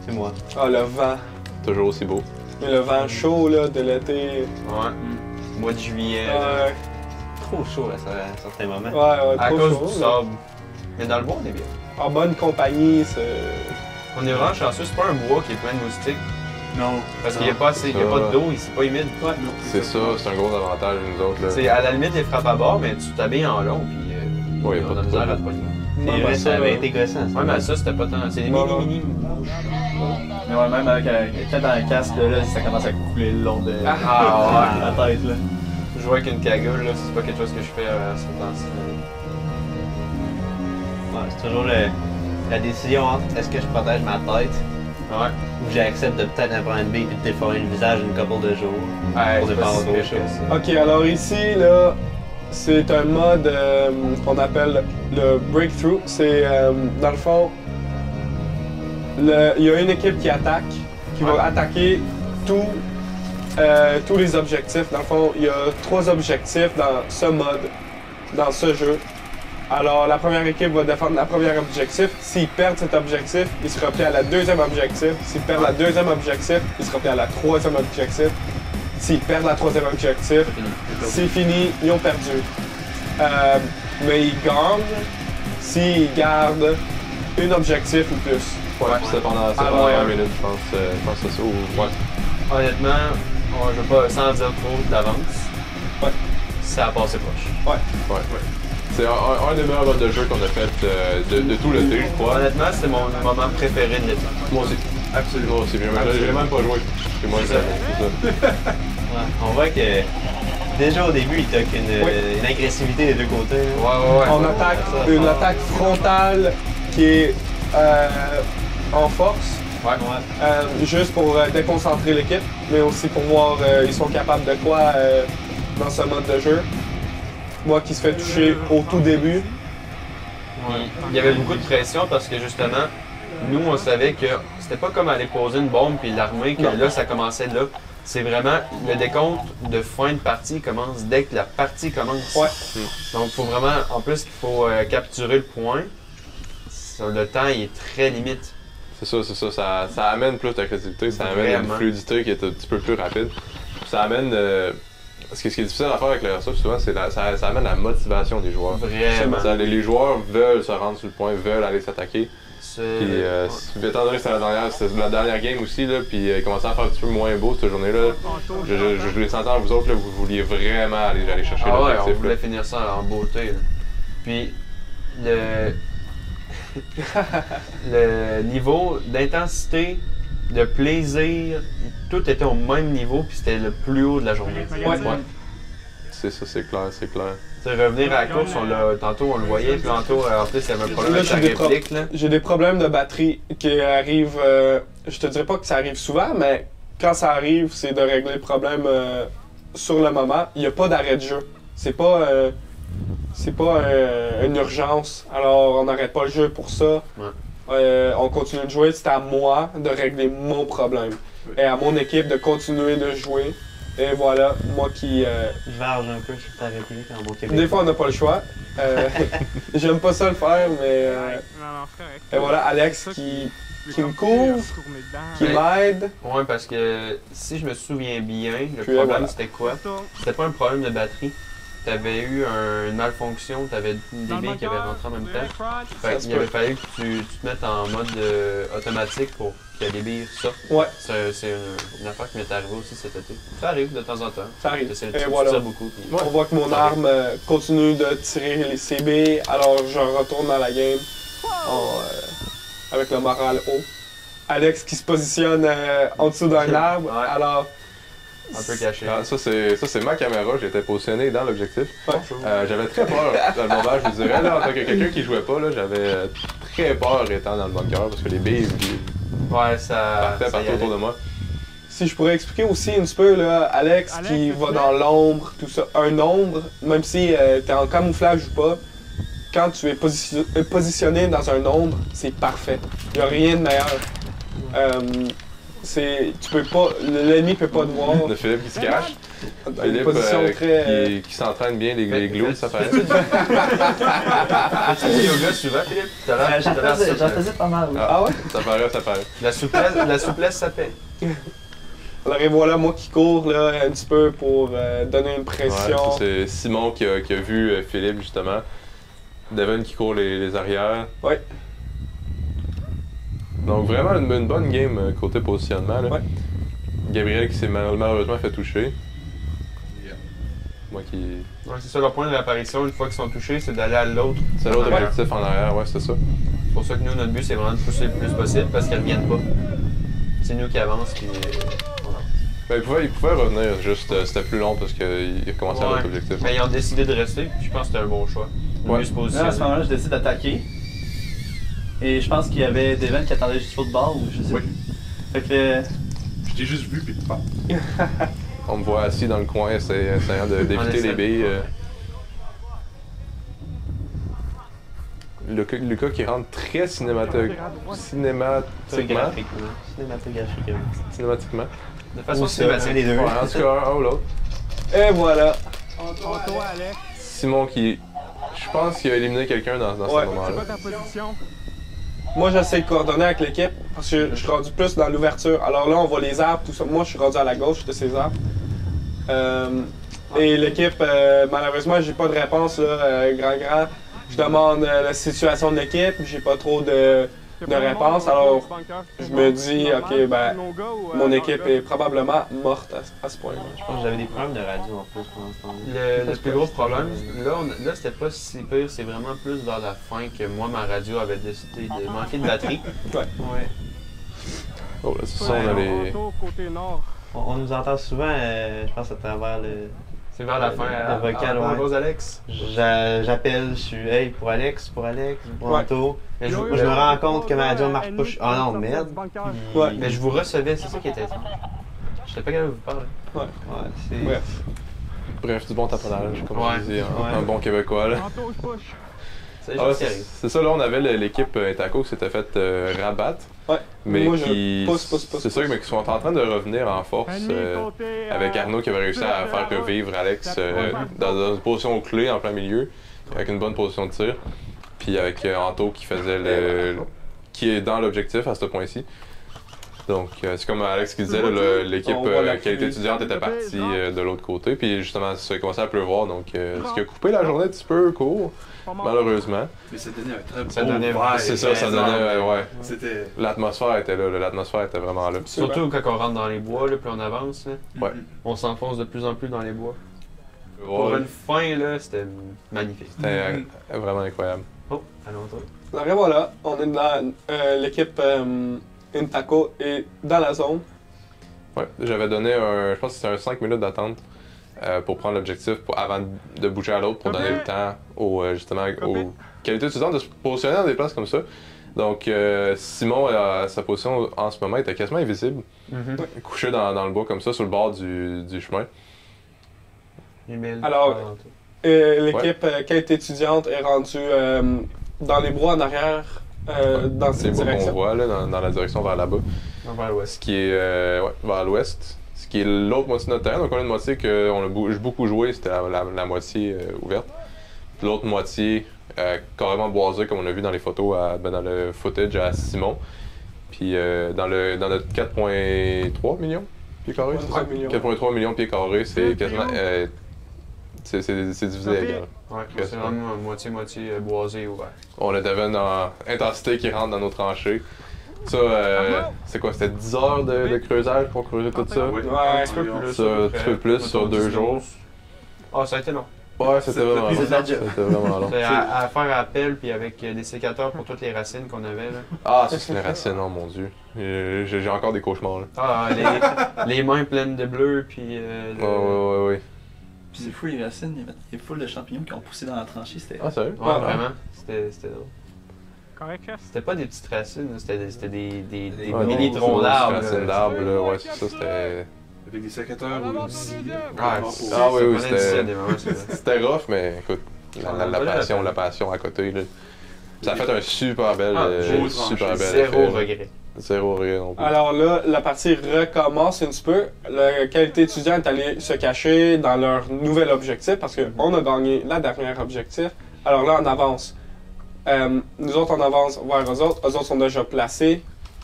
C'est moi. Ah, le vent. Toujours aussi beau. Mais le vent chaud là, de l'été. Ouais. Mois de juillet. Ouais, Trop chaud à certains moments. ouais, À trop cause chaud. du mais sable. Mais dans le bois, on est bien. En bonne compagnie, c'est. On est vraiment chanceux, c'est pas un bois qui est plein de moustiques. Non. Parce qu'il n'y a pas assez, il y a pas d'eau, c'est pas humide. Ouais. C'est ça, c'est un gros avantage, nous autres. Là. C'est à la limite, les frappes à bord, mais tu t'habilles en long, puis Ouais, y a on pas a de misère problème. à te pogner. Ouais, C'est vrai, ben ça avait là. été gossant. Ouais, mais ça, c'était pas tant. C'est des mini mouches. Mais ouais, même avec quand dans le casque, là, ça commence à couler le long de Ah ouais. la tête. Là. Jouer avec une cagoule, là, c'est pas quelque chose que je fais à ce temps-ci. Ouais, c'est toujours la décision entre est-ce que je protège ma tête ou j'accepte de peut-être en prendre une bille et de déformer le visage une couple de jours pour défendre autre chose. Ok, alors ici, là, c'est un mode qu'on appelle le breakthrough. C'est, dans le fond, il y a une équipe qui attaque, qui va attaquer tous les objectifs. Dans le fond, il y a 3 objectifs dans ce mode, dans ce jeu. Alors, la première équipe va défendre le premier objectif. S'ils perdent cet objectif, ils se replient à la deuxième objectif. S'ils perdent la deuxième objectif, ils se replient à la troisième objectif. S'ils perdent la troisième objectif, c'est fini, ils ont perdu. Mais ils gagnent s'ils gardent un objectif ou plus. Ouais, puis c'est pendant 1 minute, je pense que c'est ça. Ou, ouais. Honnêtement, je veux pas sans dire trop d'avance. Ouais. Ça a passé proche. Ouais. C'est un des meilleurs modes de jeu qu'on a fait de tout l'été, je crois. Honnêtement, c'est mon moment préféré de l'été. Moi aussi. Absolument. Moi aussi, j'ai même pas joué. C'est moi, C'est ça. Ouais, on voit que déjà au début, il toque une agressivité des deux côtés. Ouais. On attaque une attaque frontale qui est en force, juste pour déconcentrer l'équipe, mais aussi pour voir ils sont capables de quoi dans ce mode de jeu. Moi qui se fait toucher au tout début. Il y avait beaucoup de pression parce que justement, nous on savait que c'était pas comme aller poser une bombe puis l'armer, que là ça commençait là. C'est vraiment le décompte de fin de partie commence dès que la partie commence. Ouais. Donc il faut vraiment, en plus qu'il faut capturer le point. Le temps il est très limite. C'est ça. Ça amène plus d'agressivité, ça amène une fluidité qui est un petit peu plus rapide. Ça amène. Ce qui est difficile à faire avec le airsoft, souvent, c'est ça amène la motivation des joueurs. Vraiment. Les joueurs veulent se rendre sur le point, veulent aller s'attaquer. Puis, étant donné que c'était la dernière game aussi, là, puis il commençait à faire un petit peu moins beau cette journée-là, je les sentais en vous autres, là, vous vouliez vraiment aller chercher l'objectif. On voulait finir ça en beauté. Là. Puis, le niveau d'intensité, de plaisir, tout était au même niveau, puis c'était le plus haut de la journée. Ouais. C'est ça, c'est clair. T'sais, revenir à la course, tantôt on le voyait, puis tantôt, en plus, il y avait un problème avec la réplique. J'ai des problèmes de batterie qui arrivent, je te dirais pas que ça arrive souvent, mais quand ça arrive, c'est de régler le problème sur le moment. Il n'y a pas d'arrêt de jeu. C'est pas une urgence, alors on n'arrête pas le jeu pour ça. On continue de jouer, c'est à moi de régler mon problème. Et à mon équipe de continuer de jouer. Et voilà, moi qui... Je varge un peu sur ta réplique en beau québécois. Des fois, on n'a pas le choix. J'aime pas ça le faire, mais... Et voilà, Alex qui me couvre, qui m'aide. Ouais, parce que si je me souviens bien, le Puis problème voilà. c'était quoi? C'était pas un problème de batterie. T'avais eu une malfonction, t'avais des billes qui avaient rentré en même temps. Fait qu'il avait fallu que tu te mettes en mode automatique pour que les billes sortent. Ouais. C'est une affaire qui m'est arrivée aussi cet été. Ça arrive de temps en temps. Ça arrive. Tu Et voilà. tires beaucoup. Puis... On voit que mon arme continue de tirer les CB, alors je retourne dans la game avec le moral haut. Alex qui se positionne en dessous d'un arbre, alors... Un peu caché. Ah, ça, c'est ma caméra, j'étais positionné dans l'objectif. Ouais. J'avais très peur dans le moment, je vous dirais, là, en tant que quelqu'un qui jouait pas, là, j'avais très peur étant dans le bunker parce que les billes partaient partout autour de moi. Si je pourrais expliquer aussi un petit peu, là, Alex qui va dans l'ombre, tout ça. Un ombre, même si t'es en camouflage ou pas, quand tu es positionné dans un ombre, c'est parfait. Il n'y a rien de meilleur. tu peux pas, l'ennemi peut pas te voir. De Philippe qui se cache. Dans une Philippe position très... qui s'entraîne bien les glutes, ça paraît. Fais-tu du yoga souvent, Philippe? J'en faisais pas mal. Oui. Ah ouais? Ça paraît, ça paraît. La souplesse, ça paie. Alors et voilà, moi qui cours là, un petit peu pour donner une Ouais, pression. ça, c'est Simon qui a vu Philippe justement. Devon qui court les arrières. Ouais. Donc vraiment une bonne game côté positionnement. Là. Ouais. Gabriel qui s'est malheureusement fait toucher. Moi qui. Ouais, c'est ça, leur point de réapparition, une fois qu'ils sont touchés, c'est d'aller à l'autre. C'est l'autre en arrière. objectif en arrière, ouais, c'est ça. C'est pour ça que nous, notre but, c'est vraiment de pousser le plus possible parce qu'ils reviennent pas. C'est nous qui avancent, puis voilà. Ben, il pouvait revenir, juste c'était plus long parce qu'il a commencé à Ouais. l'autre objectif. Mais ils ont décidé de rester, puis je pense que c'était un bon choix. De Ouais. mieux se Là, à ce positionner. moment-là, je décide d'attaquer. Et je pense qu'il y avait Devon qui attendait juste l'autre bord, ou je sais Oui. plus. Fait que. Je t'ai juste vu, puis pas. On me voit assis dans le coin, essayant d'éviter les billes. Lucas qui rentre très cinématiquement. Cinématiquement. De façon Ou cinématique. les deux. Ouais, en tout cas, un ou l'autre. Et voilà. Simon qui. Je pense qu'il a éliminé quelqu'un dans Ouais. ce moment-là. Moi, j'essaie de coordonner avec l'équipe parce que je suis rendu plus dans l'ouverture. Alors là, on voit les arbres, tout ça. Moi, je suis rendu à la gauche de ces arbres. Et l'équipe, malheureusement, j'ai pas de réponse, là, grand. Je demande la situation de l'équipe, j'ai pas trop de réponse. Alors, je me dis, ok, ben, mon équipe est probablement morte à ce point-là. Je pense que j'avais des problèmes de radio en plus pendant ce temps-là. Le plus gros problème, là c'était pas si pire, c'est vraiment plus vers la fin que moi, ma radio avait décidé de manquer de batterie. Ouais. Ouais. Oh, là, c'est ça, on a les. On nous entend souvent, je pense, à travers le. C'est vers la fin. Le vocal, à ouais. cause Alex. J'appelle, je suis hey pour Alex, pour Ouais. Anto. Mais Je me rends compte que ma radio marche pas. Ah non, merde. Ouais. Mais je vous recevais, c'est ça qui était étrange. J'étais pas capable de vous parler. Ouais, c'est. Bref. Bref, du bon taponnage, comme Ouais. on dit, un Ouais. bon Québécois. Là. C'est des Ah, choses qui arrivent. c'est ça, là, on avait l'équipe Intaco qui s'était fait rabattre. Ouais. Mais Moi, qui. je pousse. C'est ça, mais qui sont en train de revenir en force avec Arnaud qui avait réussi à faire revivre Alex dans une position clé en plein milieu, avec une bonne position de tir. Puis avec Anto qui faisait qui est dans l'objectif à ce point-ci. Donc, c'est comme Alex qui disait, là, l'équipe On voit la qualité fumée. étudiante était partie de l'autre côté. Puis justement, ça a commencé à pleuvoir, donc ce qui a coupé la journée un petit peu court, malheureusement. Mais ça donnait un très Ça beau donnait- vibe. C'est ça, ça donnait, ouais. C'était... L'atmosphère était là, l'atmosphère était vraiment là. Surtout quand on rentre dans les bois, là, plus on avance, là, Ouais. on s'enfonce de plus en plus dans les bois. Ouais, Pour une fin, là, c'était magnifique. C'était vraiment incroyable. Oh, allons toi. Alors et voilà, on est dans l'équipe Intaco est dans la zone. Ouais, j'avais donné je pense que c'était un 5 minutes d'attente pour prendre l'objectif avant de bouger à l'autre pour donner le temps justement aux qualités étudiantes de se positionner dans des places comme ça. Donc Simon, sa position en ce moment était quasiment invisible, couché dans le bois comme ça sur le bord du chemin. Emile, Alors, allons toi. L'équipe qualité étudiante est rendue dans les bois en arrière, dans C'est cette beau qu'on direction. voit là, dans la direction vers là-bas. On va à l'ouest. Ce qui est vers l'ouest, ce qui est l'autre moitié de notre terrain. Donc on a une moitié qu'on a beaucoup joué, c'était la moitié ouverte. Puis l'autre moitié carrément boisée, comme on a vu dans les photos, dans le footage à Simon. Puis dans notre 4,3 millions de pieds carrés, c'est ça? 4,3 millions. 4,3 millions de pieds carrés, c'est quasiment... c'est divisé égal. Ouais, c'est vraiment moitié-moitié boisé ouvert. On a Devon en intensité qui rentre dans nos tranchées. Ça, c'est quoi? C'était 10 heures de creusage pour creuser tout ça? Oui. Ouais, Un petit peu plus. Ça, un petit peu plus sur 2 jours. Ah, ça a été long. Ouais, c'était vraiment long. C'est de la job. C'était vraiment long. C'était à faire appel, puis avec des sécateurs pour toutes les racines qu'on avait, là. Ah, ça c'est les racines, oh mon dieu. J'ai encore des cauchemars là. Ah, les mains pleines de bleu, puis... Ouais. Puis c'est fou, les racines, il y a full de champignons qui ont poussé dans la tranchée. C'était. Ah, sérieux? Ouais, vraiment. C'était drôle. C'était pas des petites racines, là, c'était des Ouais, mini-troncs des d'arbres. racines là. d'arbres, là, ouais, c'est ça, c'était. Avec des sécateurs aussi. Ah, Ah oui, oui, ça prenait c'était- des moments, c'est- C'était rough, mais écoute, la passion à côté, là. Ça a fait un super bel, Ah, j'ai super bel zéro effet, là. regret. Zéro rien non plus. Alors là, la partie recommence un petit peu. La qualité étudiant est allée se cacher dans leur nouvel objectif parce qu'on a gagné la dernière objectif. Alors là, on avance. Nous autres, on avance vers eux autres. Eux autres sont déjà placés.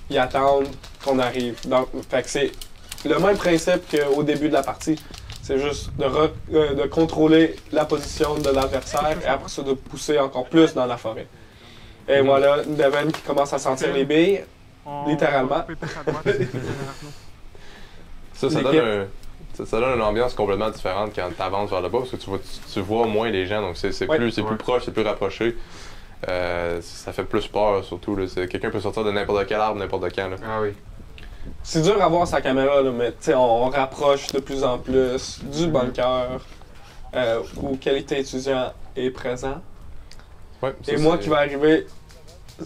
Ils attendent qu'on arrive. Donc, fait que c'est le même principe qu'au début de la partie. C'est juste de contrôler la position de l'adversaire et après ça de pousser encore plus dans la forêt. Et voilà, Devin qui commence à sentir les billes. Littéralement. Ça donne ça donne une ambiance complètement différente quand tu avances vers le bas parce que tu vois moins les gens, donc c'est plus proche, c'est plus rapproché. Ça fait plus peur surtout. Quelqu'un peut sortir de n'importe quel arbre, n'importe quand. Là. Ah oui. C'est dur à voir sa caméra, là, mais on rapproche de plus en plus du bunker où qualité étudiant est présent. Ouais, ça, et moi qui vais arriver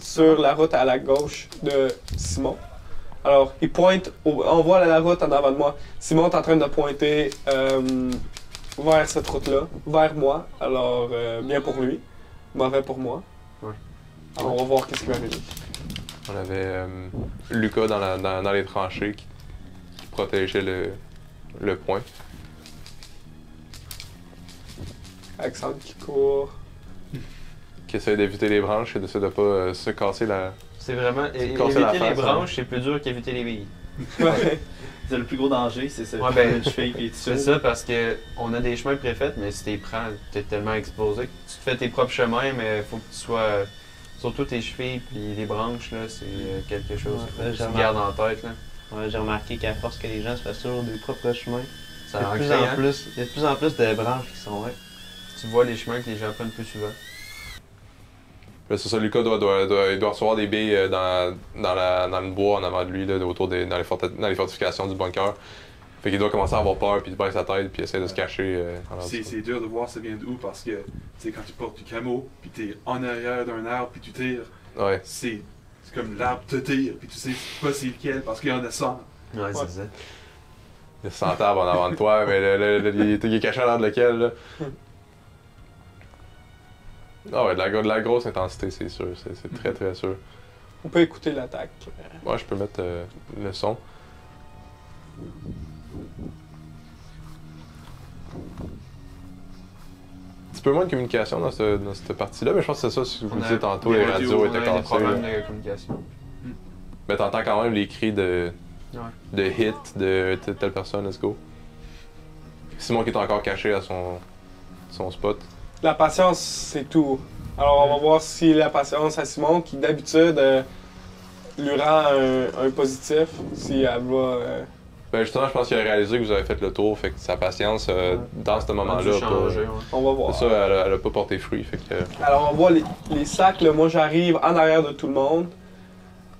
sur la route à la gauche de Simon. Alors, il pointe, on voit la route en avant de moi. Simon est en train de pointer vers cette route-là, vers moi. Alors, bien pour lui, mauvais pour moi. Ouais. Alors, on va voir qu'est-ce qui va arriver. On avait Lucas dans les tranchées qui protégeait le point. Alexandre qui court. Qui essaie d'éviter les branches et d'essayer de pas se casser la... C'est vraiment... casser la éviter les face, branches, c'est plus dur qu'éviter les billes. Ouais. C'est le plus gros danger, c'est ça. Ouais, ben, Une cheville et tout ça. C'est ça, parce que on a des chemins préfaits, mais si tu les prends, t'es tellement exposé que tu te fais tes propres chemins, mais faut que tu sois... Surtout tes chevilles puis les branches, là, c'est quelque chose Ouais, que tu gardes en tête, là. Ouais, j'ai remarqué qu'à force que les gens se fassent toujours des propres chemins, Ça il y a en de plus crée, en hein. plus, il y a de plus en plus de branches qui sont vraies. Tu vois les chemins que les gens prennent plus souvent. Là, c'est ça, Lucas il doit recevoir des billes dans le bois en avant de lui, là, dans les fortifications du bunker. Fait qu'il doit commencer à avoir peur, puis il baisse sa tête, puis essaie de se cacher. C'est dur de voir ça vient d'où parce que, tu sais, quand tu portes du camo, puis t'es en arrière d'un arbre, puis tu tires, Ouais. c'est comme l'arbre te tire, puis tu sais pas c'est lequel parce qu'il y en a 100. Ouais, c'est ça. Il y a 100 arbres en avant de toi, mais il est caché à l'air de lequel, là. Ah ouais, de la grosse intensité, c'est sûr. C'est très très sûr. On peut écouter l'attaque. Ouais, je peux mettre le son. Un petit peu moins de communication dans cette partie-là, mais je pense que c'est ça, si vous me disiez tantôt, les radios étaient des cassées. problèmes là. de communication. Mais t'entends quand même les cris de hit de telle personne, let's go. Simon qui est encore caché à son spot. La patience, c'est tout. Alors, on va voir si la patience à Simon, qui d'habitude lui rend un positif, si elle va. Ben justement, je pense qu'il a réalisé que vous avez fait le tour, fait que sa patience dans ce moment-là, dû changer, ouais. On va voir. c'est ça, elle a pas porté fruit, fait que... Alors, on voit les sacs. Là, moi, j'arrive en arrière de tout le monde.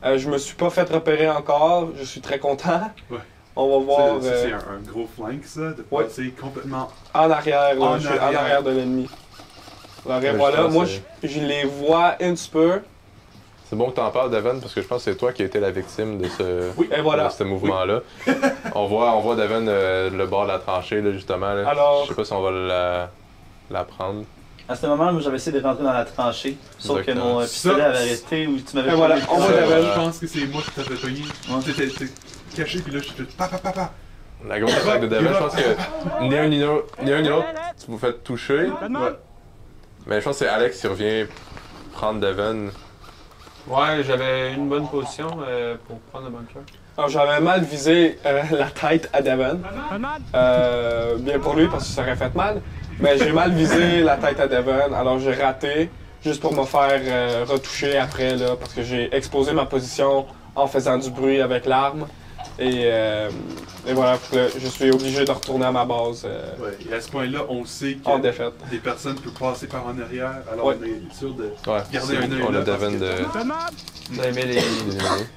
Je me suis pas fait repérer encore. Je suis très content. Ouais. On va voir Ça, c'est un gros flank, ça, de Ouais. passer complètement. en arrière. Là, En je suis en arrière. arrière de l'ennemi. Alors, et Ouais, voilà. je pense Moi, que- je les vois un petit peu. C'est bon que t'en parles, Devin, parce que je pense que c'est toi qui as été la victime de ce, Oui, et voilà. de ce mouvement-là. on voit Devin le bord de la tranchée, là, justement. Là. Alors- Je sais pas si on va la prendre. À ce moment-là, moi j'avais essayé de rentrer dans la tranchée, sauf que Exactement. mon pistolet avait arrêté ou tu m'avais Et voilà, pas mis on le voit pistolet. Devin. Je pense que c'est moi qui t'avais pogné. T'étais caché, puis là, je te papa. La grosse attaque de Devin, je pense que ni un ni l'autre, tu vous faites toucher. Ouais. Mais je pense que c'est Alex qui revient prendre Devin. Ouais, j'avais une bonne position pour prendre le bunker. Alors, j'avais mal visé la tête à Devon. Bien pour lui, parce que ça aurait fait mal. Mais j'ai mal visé la tête à Devon, alors j'ai raté, juste pour me faire retoucher après, là, parce que j'ai exposé ma position en faisant du bruit avec l'arme. Et voilà, puis là, je suis obligé de retourner à ma base Ouais, et à ce point-là, on sait en que défaite. des personnes peuvent passer par en arrière, alors Ouais. on est sûr de Ouais, garder un œil on là. a parce Devin que- de... Vous avez mis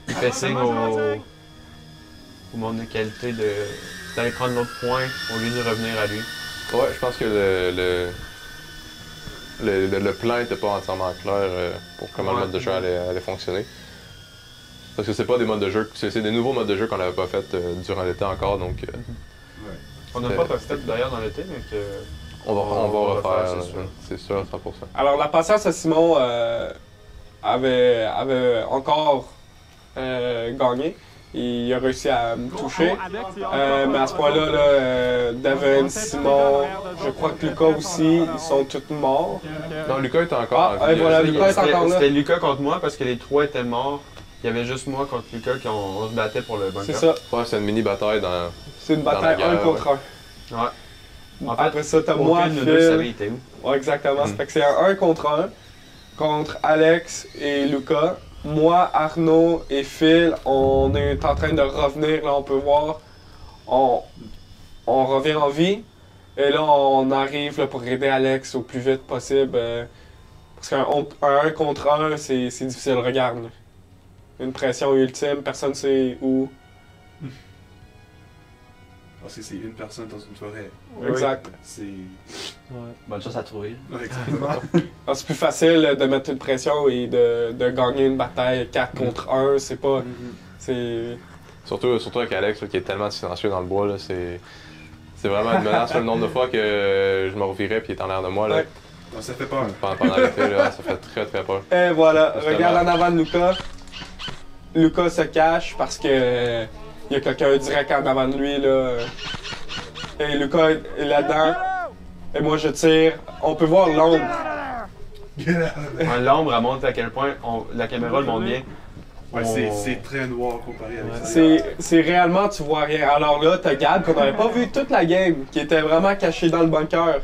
il fait signe au monde de qualité d'aller prendre l'autre point au lieu de revenir à lui. Ouais, je pense que le plan était pas entièrement clair pour comment le mode de jeu allait fonctionner. Parce que c'est pas des modes de jeu, c'est des nouveaux modes de jeu qu'on n'avait pas fait durant l'été encore, donc On n'a pas fait d'ailleurs dans l'été, mais que. on va refaire, c'est sûr. c'est sûr, 100%. Alors la patience à Simon avait encore gagner. Il a réussi à me toucher. Mais à ce point-là, Devin, Simon, je crois que Lucas aussi, ils sont tous morts. Non, Lucas est encore. Ah, voilà, Lucas est encore là. C'était Lucas contre moi parce que les 3 étaient morts. Il y avait juste moi contre Lucas on se battait pour le bunker. C'est ça. Ouais, c'est une mini-bataille dans. C'est une bataille 1 contre 1. Ouais. En fait, après ça, t'as moi, aucun de nous deux savait il Phil. était où. Ouais, exactement. Ça fait que c'est un 1 contre 1 contre Alex et Lucas. Moi, Arnaud et Phil, on est en train de revenir. Là, on peut voir. On revient en vie. Et là, on arrive là, pour aider Alex au plus vite possible. Parce qu'un 1 contre 1, c'est difficile. Regarde. Là. Une pression ultime, personne ne sait où. Parce que c'est une personne dans une forêt. Exact. C'est. Bonne chance à trouver. Ouais, exactement. Alors, c'est plus facile de mettre une pression et de gagner une bataille 4 contre 1. C'est pas. C'est. Surtout avec Alex, là, qui est tellement silencieux dans le bois, là, c'est vraiment une menace. Le nombre de fois que je me revirais et il est en l'air de moi. Là, Ouais. Non, ça fait peur. pendant l'été, là, ça fait très très peur. Et voilà, Justement. regarde en avant de Lucas. Lucas se cache parce que il y a quelqu'un direct en avant de lui. Là. Et Lucas est là-dedans. Et moi je tire. On peut voir l'ombre. L'ombre, elle montre à quel point la caméra le montre bien. Ouais, c'est très noir comparé avec ça. C'est réellement, tu vois rien. Alors là, t'as Gab qu'on n'avait pas vu toute la game, qui était vraiment caché dans le bunker.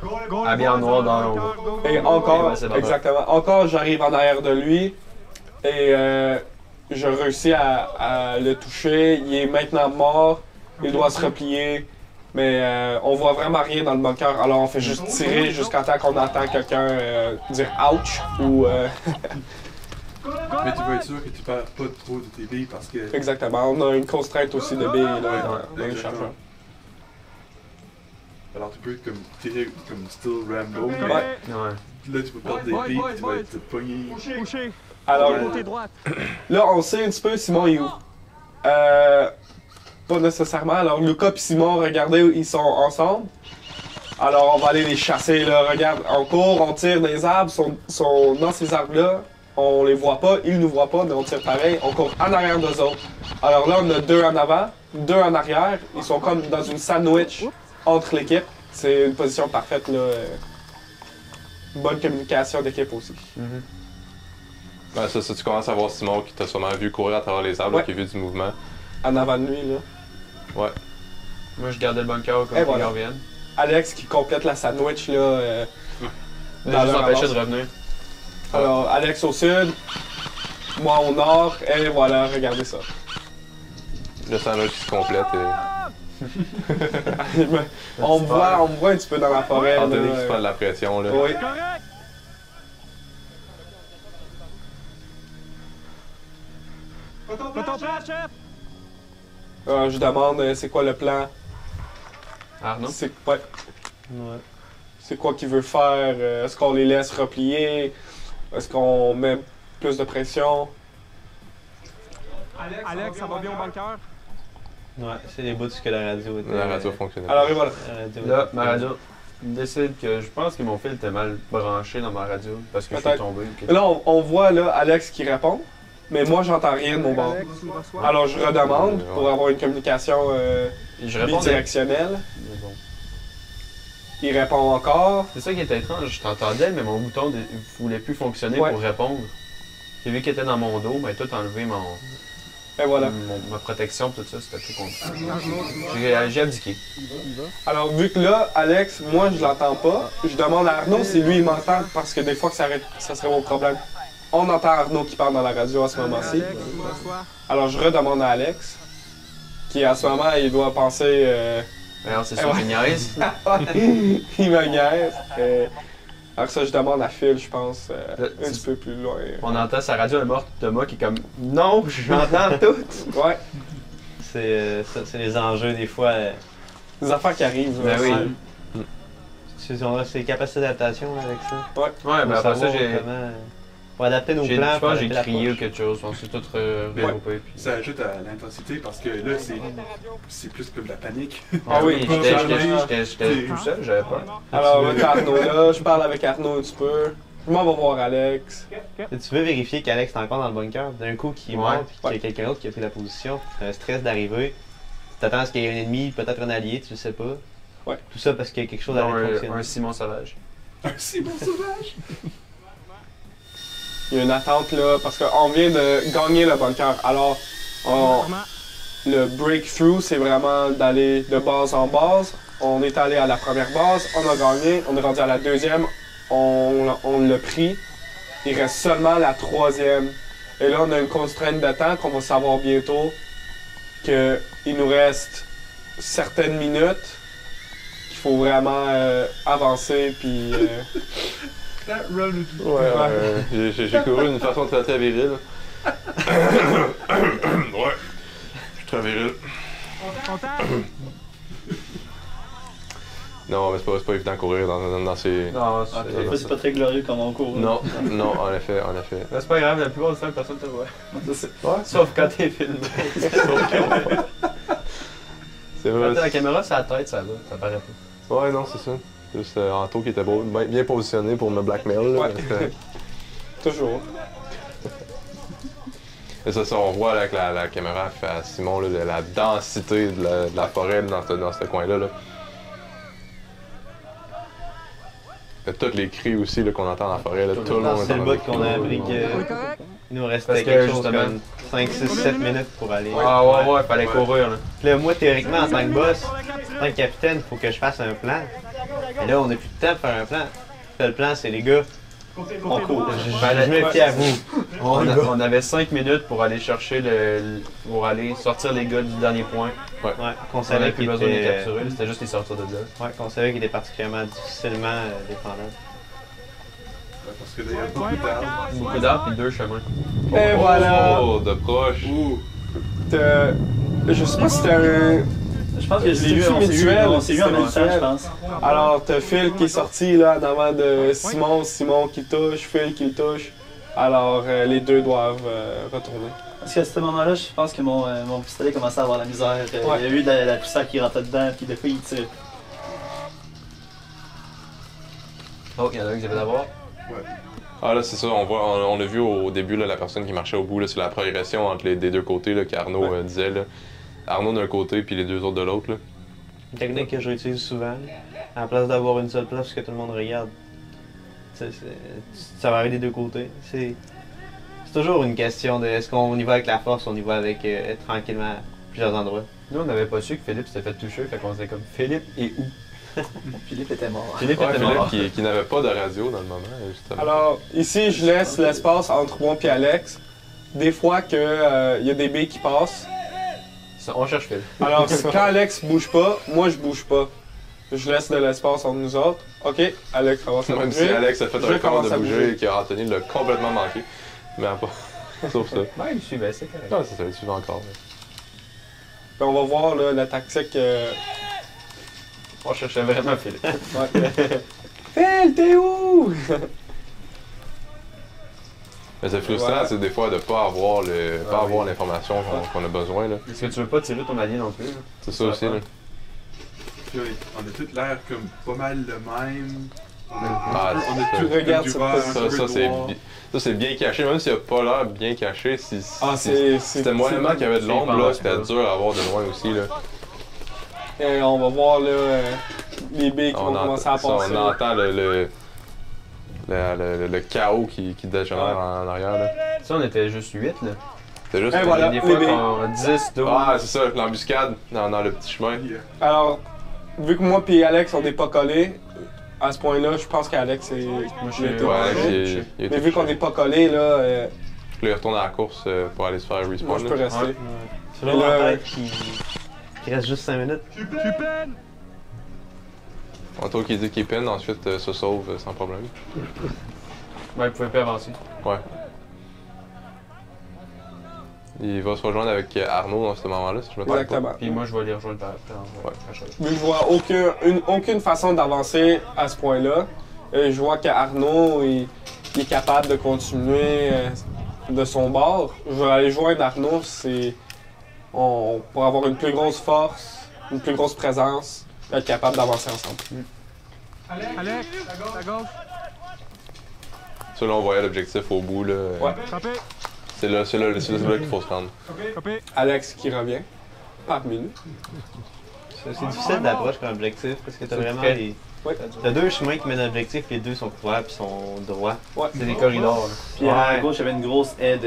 Habillé en noir dans l'ombre. Et encore, Ouais, c'est vrai. exactement. Encore, j'arrive en arrière de lui. Et je réussis à le toucher. Il est maintenant mort. Il doit se replier. Mais on voit vraiment rien dans le bunker. Alors on fait juste tirer jusqu'à temps qu'on entend quelqu'un dire ouch ou. Mais tu veux être sûr que tu perds pas trop de tes billes parce que. Exactement. On a une constrainte aussi de billes là, dans les exactement. chargeurs. Alors tu peux comme tirer comme Still Rambo. Mais Ouais. Ouais. là tu peux perdre des billes et tu vas être pogné. Alors là, on sait un petit peu Simon est où. Pas nécessairement. Alors Lucas et Simon, regardez, ils sont ensemble. Alors on va aller les chasser là. Regarde, on court, on tire des arbres, sont dans ces arbres-là. On les voit pas, ils nous voient pas, mais on tire pareil. On court en arrière d'eux autres. Alors là, on a 2 en avant, 2 en arrière. Ils sont comme dans une sandwich entre l'équipe. C'est une position parfaite là. Bonne communication d'équipe aussi. Ben, ça, tu commences à voir Simon qui t'a sûrement vu courir à travers les arbres, Ouais. là, qui a vu du mouvement. En avant de lui là. Ouais. Moi, je gardais le bunker comme Et ils voilà. reviennent. Alex qui complète la sandwich là. Je dans juste leur empêché avance. de revenir. Alors, Alex au sud, moi au nord, et voilà, regardez ça. Le sandwich qui se complète et. on me voit un petit peu dans la forêt. Anthony là, qui se prend de la pression, là. Oui. Je demande, c'est quoi le plan? Arnaud? C'est ouais. C'est quoi qu'il veut faire? Est-ce qu'on les laisse replier? Est-ce qu'on met plus de pression? Alex, ça va bien au bunker? Ouais, c'est les bouts que la radio était. La radio fonctionnait. Alors, et voilà. La radio Là, ma radio décide que je pense que mon fil était mal branché dans ma radio parce que je suis Peut-être. tombé. Et là, on voit là, Alex qui répond, mais moi, j'entends rien de mon bord. Alex, tu me reçois? Alors, je redemande pour avoir une communication Je répondais. bidirectionnelle. Mais bon. Il répond encore. C'est ça qui était étrange, je t'entendais, mais mon bouton ne voulait plus fonctionner Ouais. pour répondre. J'ai vu qu'il était dans mon dos, mais tout enlevé Et voilà. ma protection, tout ça, c'était tout compliqué. J'ai abdiqué. Alors, vu que là, Alex, moi, je l'entends pas, je demande à Arnaud si lui, il m'entend, parce que des fois, que ça serait mon problème. On entend Arnaud qui parle dans la radio à ce moment-ci. Alex, tu me reçois? Alors, je redemande à Alex, qui à ce moment, il doit penser... Alors, c'est ça, Ouais. qui niaise. il me niaise. Alors ça, je demande à Phil, je pense, un Là, petit peu plus loin. On entend sa radio est morte, Thomas qui est comme non, j'entends tout. Ouais, C'est c'est les enjeux des fois. des affaires qui arrivent. Ben oui. On a ces capacités d'adaptation là, avec ça. Ouais, Pour mais après ça, savoir j'ai. comment- Pour adapter nos Je plans. pense pour que j'ai adapter la crié ou poche. quelque chose, on s'est tout regroupé. Puis... Ça ajoute à l'intensité parce que là, c'est plus comme de la panique. Ah oui, Tu peux pas j'étais parler. tout seul, j'avais peur. Alors là, t'as Arnaud là, je parle avec Arnaud un petit peu. Je m'en vais voir Alex. Tu veux vérifier qu'Alex est encore dans le bunker, d'un coup qu'il est Ouais. mort, puis qu'il y a quelqu'un d'autre qui a pris la position, puis t'as un stress d'arriver. Tu t'attends à ce qu'il y ait un ennemi, peut-être un allié, tu le sais pas. Ouais. Tout ça parce qu'il y a quelque chose Non, à fonctionner. un Simon Sauvage. Un Simon Sauvage! Il y a une attente là, parce qu'on vient de gagner le bunker. Alors, le breakthrough, c'est vraiment d'aller de base en base. On est allé à la première base, on a gagné, on est rendu à la deuxième, on l'a pris. Il reste seulement la troisième. Et là, on a une contrainte de temps qu'on va savoir bientôt qu'il nous reste certaines minutes qu'il faut vraiment avancer puis... That run is- J'ai couru d'une façon très très virile. Ouais. Je suis très viril. Non, mais c'est pas évident de courir dans ces. Non, C'est pas très glorieux comme on court. Non, non, en effet, en effet. c'est pas grave, la plupart du temps, personne te voit. Ouais. Sauf quand t'es filmé. C'est Quand vrai. t'as la caméra sur la tête, ça va, ça paraît pas. Ouais, non, c'est ça. Juste Anto qui était bien positionné pour me blackmail. Là, Ouais. mais c'était- Toujours. Et ça, on voit là, que la caméra fait à Simon là, la densité de la forêt là, dans ce coin-là. Là. Et tous les cris aussi là, qu'on entend dans la forêt. Là, tout le monde C'est est le en bout train qu'on a de- appris qu'il nous Parce restait que, quelque chose justement- comme 5, 6, 7 minutes pour aller. Ah ouais, fallait courir là. Puis là, moi, théoriquement, en tant que boss, en tant que capitaine, il faut que je fasse un plan. Et là, on n'a plus de temps pour faire un plan. Le plan, c'est les gars, on court. Je me fie à vous. On avait 5 minutes pour aller chercher pour aller sortir les gars du dernier point. Ouais, qu'on On savait avait plus qu'il besoin de les était, capturer, c'était juste les sortir de là. ouais, qu'on savait qu'il était particulièrement difficilement défendable. Parce que il y a beaucoup d'arbres. Beaucoup d'arbres et 2 chemins. Et voilà! Oh, de proche! Ouh! Je sais pas si c'était un... Je pense que je l'ai vu, C'est-tu on s'est vu, mutuel? on s'est vu en C'est même temps, je mutuel. pense. Alors, t'as Phil qui est sorti là, en avant de Simon, Simon qui touche, Phil qui le touche. Alors, les deux doivent retourner. Parce qu'à ce moment-là, je pense que mon pistolet commençait à avoir la misère. Ouais. Il y a eu de la poussière qui rentrait dedans, puis des fois il tire. Oh, il y en a un qui avait d'abord. Ah là, c'est ça, on a vu au début là, la personne qui marchait au bout, là, c'est la progression entre des deux côtés là, qu'Arnaud disait. Là. Arnaud d'un côté puis les deux autres de l'autre. Là. Une technique que je réutilise souvent, à la place d'avoir une seule place que tout le monde regarde. Ça va arriver des deux côtés. C'est toujours une question de est-ce qu'on y va avec la force, on y va avec tranquillement à plusieurs endroits. Nous, on n'avait pas su que Philippe s'était fait toucher, fait qu'on était comme Philippe et où? Philippe était mort. Philippe Ouais, était mort. Philippe qui n'avait pas de radio dans le moment, justement. Alors, ici, je laisse l'espace entre moi et Alex. Des fois qu'il y a des billes qui passent. On cherche Phil. Alors, quand Alex bouge pas, moi je bouge pas. Je laisse de l'espace entre nous autres. Ok, Alex commence à Même bouger. si Alex a fait Je un effort commence de à bouger bouger. et qu'Anthony l'a complètement manqué. Mais pas. Sauf ça. Ouais, il me suivait, c'est correct. Non, c'est ça, il suivait encore. là. Puis on va voir là, la tactique. On cherchait vraiment Philippe. Ouais. Phil, t'es où? Mais c'est frustrant, Voilà. c'est des fois de pas avoir Ah avoir oui. l'information qu'on a besoin. Là. Parce que tu veux pas tirer ton allié non plus. Là. C'est ça aussi. Là. Puis on a tous l'air comme pas mal le même. On a, Ah, on a c'est tous ça. Regarde du cette vert, position. un peu Ça, c'est noir. ça, c'est bien caché, même s'il a pas l'air bien caché. Ah, C'était moyennement qu'il y avait de l'ombre, là, c'est c'était pas. dur à avoir de loin aussi. Là. Et on va voir là, les billes qui vont commencer à passer. on entend le chaos qui dégénère en arrière. Là. Ça, on était juste 8 là. C'est juste Et voilà. Des fois, les billes. qu'on 10, 12. Ah, c'est ça, l'embuscade dans le petit chemin. Yeah. Alors, vu que moi et Alex on n'est pas collés, à ce point-là, je pense qu'Alex est. Moi, je suis. il était Ouais, touché. il était Mais vu qu'on touché. n'est pas collés, là, Là, il retourne à la course pour aller se faire moi respawn. je peux là. rester. Ouais. C'est là, Là, en tête qu'il reste juste 5 minutes. Anto qui dit qu'il peine, ensuite se sauve sans problème. Ouais, il pouvait plus avancer. Ouais. Il va se rejoindre avec Arnaud dans ce moment-là, si je me trompe pas. Exactement. Puis moi, je vais les rejoindre par après. Ouais. Vu que je vois aucune façon d'avancer à ce point-là, je vois qu'Arnaud il est capable de continuer de son bord. Je vais aller joindre Arnaud pour avoir une plus grosse force, une plus grosse présence, et être capable d'avancer ensemble. Alex, à gauche. Ça, là, on voyait l'objectif au bout. Là. Ouais. Frappé. C'est là qu'il faut se rendre. Frappé. Alex qui revient. Parmi nous. C'est difficile d'approche comme objectif parce que t'as vraiment très- les. Oui. T'as deux chemins qui mènent à l'objectif, les deux sont couverts puis sont droits. Ouais. C'est des corridors. Puis à Ouais. gauche, il y avait une grosse haie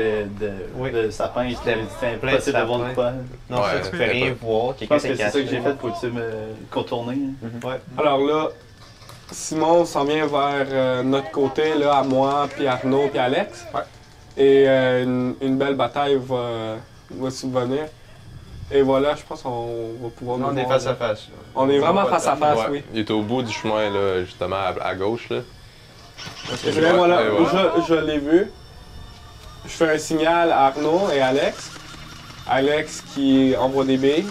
Oui. de sapins. C'était plein de impossible de voir de sapins. quoi. Non, Ouais, ça, tu peux rien voir. Je Quelqu'un pense que s'est c'est ça caché. que j'ai fait pour me contourner. Ouais. Alors là, Simon s'en vient vers notre côté, là, à moi, puis Arnaud, puis Alex. Et une belle bataille va subvenir. Et voilà, je pense qu'on va pouvoir On est voir, face là. à face. là. On est vraiment face à face, Ouais. oui. Il est au bout du chemin, là, justement, à gauche. Là. Et bien, voilà, Et voilà. je l'ai vu. Je fais un signal à Arnaud et Alex. Alex qui envoie des billes.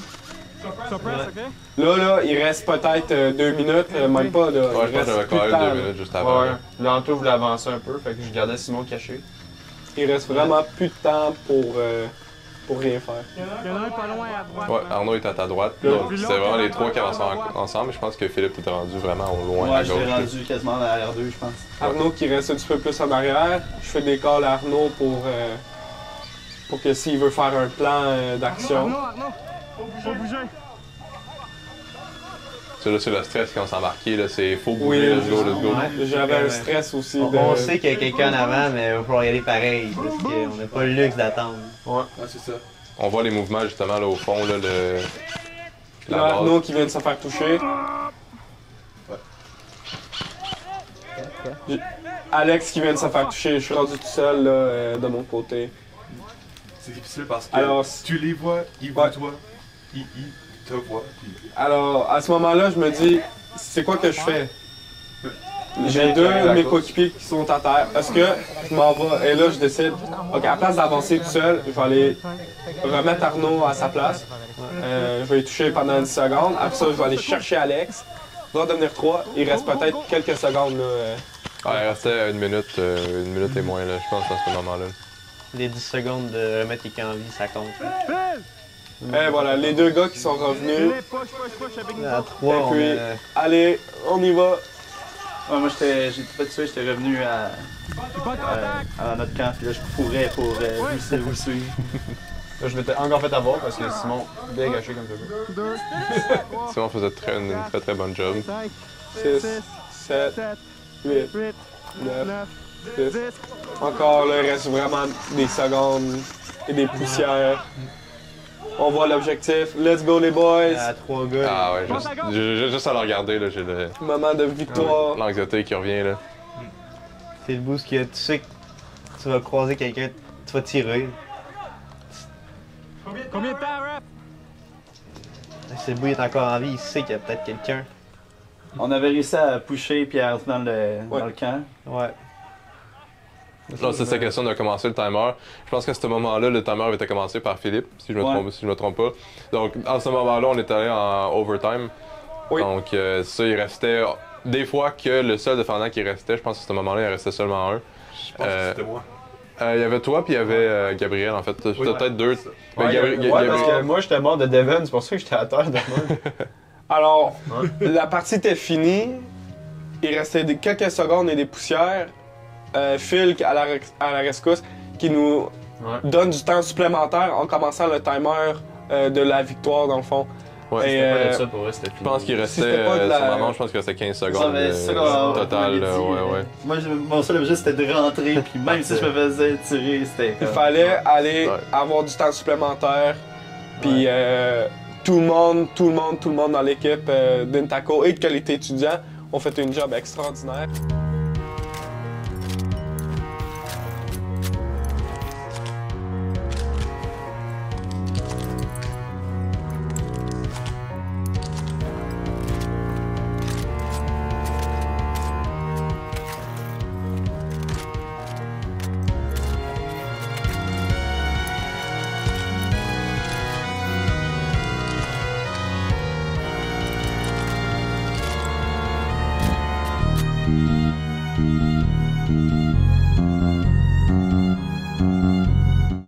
Surprise, ok? Là, il reste peut-être 2 minutes, même pas. Là. Ouais, Il je pense que reste j'avais plus de carré temps, 2 là. minutes juste avant. Ouais. là. L'Anto voulait avancer un peu, fait que je gardais Simon caché. Il reste vraiment plus de temps pour rien faire. Il y en a un pas loin à droite. Ouais, Arnaud est à ta droite. Donc, c'est vraiment les trois qui avancent ensemble. Je pense que Philippe était rendu vraiment au loin à Ouais, je gauche. l'ai là. rendu quasiment à R2, je pense. Arnaud qui reste un petit peu plus en arrière. Je fais des calls à Arnaud pour que s'il veut faire un plan d'action. Arnaud! Faut bouger. Ça, là, c'est le stress qu'on s'est embarqué. Là. C'est faut Oui, bouger, let's go, let's go. Ouais. J'avais un stress aussi. On sait qu'il y a quelqu'un en avant, mais il va falloir y aller pareil parce qu'on n'a pas le luxe d'attendre. Ouais, c'est ça. On voit les mouvements justement là au fond, là, la Là, base. Arnaud qui vient de se faire toucher. Alex qui vient de se faire toucher. Je suis rendu tout seul là, de mon côté. C'est difficile parce que Alors, tu les vois, ils voient Ouais. toi, ils te voient. Puis... Alors, à ce moment-là, je me dis, c'est quoi que je fais? J'ai J'ai deux carré de la mes course. coéquipiers qui sont à terre. Est-ce que je m'en vais? Et là, je décide, OK, à la place d'avancer tout seul, je vais aller remettre Arnaud à sa place. Je vais y toucher pendant 10 secondes. Après ça, je vais aller chercher Alex. Il va devenir 3. Il reste peut-être quelques secondes. Là. Ah, il restait une minute et moins, là, je pense, à ce moment-là. Les 10 secondes de remettre quelqu'un en vie, ça compte. Et voilà, les deux gars qui sont revenus. Allez, push avec nous. À 3, Et on puis- a... Allez, on y va. Ouais, moi, j'ai pas tué, j'étais revenu à notre camp, puis là, je courais pour vous suivre. Là, je m'étais encore fait avoir parce que Simon, bien caché comme ça. 2, Simon faisait une très très bonne job. 5, 6, 7, 7, 8, 8, 9, 9, 10. 10. Encore là, il reste vraiment des secondes et des poussières. On voit l'objectif. Let's go les boys! À 3 gars. Ah ouais, juste à le regarder, là, j'ai Moment de victoire. l'anxiété qui revient. Là. C'est le boost que tu sais que tu vas croiser quelqu'un, tu vas tirer. Combien de temps, ref? Si le bout est encore en vie, il sait qu'il y a peut-être quelqu'un. On avait réussi à pusher puis à rentrer dans le camp. Ouais. Là, c'est cette question de commencer le timer. Je pense qu'à ce moment-là, le timer avait été commencé par Philippe, si je me trompe pas. Donc, à ce moment-là, on est allé en overtime. Oui. Donc, ça, il restait. Des fois que le seul défendant qui restait, je pense qu'à ce moment-là, il en restait seulement un. Je pense que c'était moi. Il y avait toi, puis il y avait Gabriel, en fait. Peut-être deux. Mais Ouais, Gabriel- parce que moi, j'étais mort de Devon, c'est pour ça que j'étais à terre de moi. Alors, la partie était finie. Il restait quelques secondes et des poussières. Phil à la rescousse qui nous donne du temps supplémentaire en commençant le timer de la victoire dans le fond. Ouais, Et, C'était pas de ça pour eux, c'était Je fini. pense qu'il restait, c'était pas de la- sur ma manche, je pense qu'il restait 15 Ça, secondes mais c'est ça qu'on total. m'avait dit, Ouais. Moi, mon seul objet, c'était de rentrer, puis même si je me faisais tirer, c'était Il comme... fallait aller Ouais. avoir du temps supplémentaire. Puis tout le monde dans l'équipe d'Intaco et de qualité étudiant ont fait une job extraordinaire.